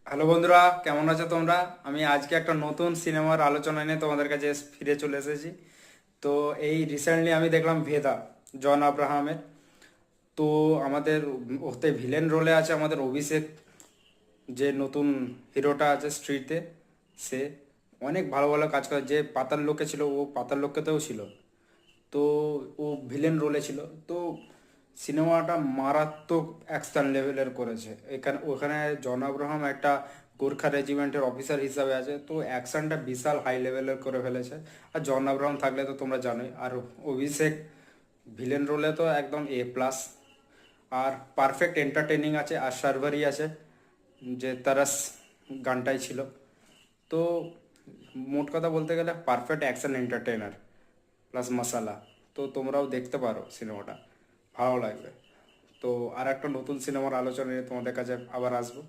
Hello বন্ধুরা, কেমন আছো তোমরা? আমি আজকে একটা নতুন সিনেমার আলোচনা নিয়ে তোমাদের কাছে ফিরে চলে এসেছি। তো এই রিসেন্টলি আমি দেখলাম ভেদা, জন আব্রাহামের। তো আমাদের ওতে ভিলেন রোলে আছে আমাদের অভিষেক, যে নতুন হিরোটা আছে স্ট্রিটে। সে অনেক ভালো ভালো কাজ করে। যে পাতাল লোকে ছিল, ও পাতাল লোকেতেও ছিল। তো ও ভিলেন রোলে ছিল। তো সিনেমাটা মারাত্মক অ্যাকশন লেভেলের করেছে। এখানে ওখানে জন আব্রাহাম একটা গোর্খা রেজিমেন্টের অফিসার হিসাবে আছে, তো অ্যাকশনটা বিশাল হাই লেভেলের করে ফেলেছে। আর জন আব্রাহাম থাকলে তো তোমরা জানোই। আর অভিষেক ভিলেন রোলে তো একদম A+। আর পারফেক্ট এন্টারটেনিং আছে। আর সার্ভারি আছে, যে তারাস গানটাই ছিল। তো মোট কথা বলতে গেলে পারফেক্ট অ্যাকশন এন্টারটেনার প্লাস মশালা। তো তোমরাও দেখতে পারো সিনেমাটা, ভালো লাগবে। তো আর একটা নতুন সিনেমার আলোচনা নিয়ে তোমাদের কাছে আবার আসবো।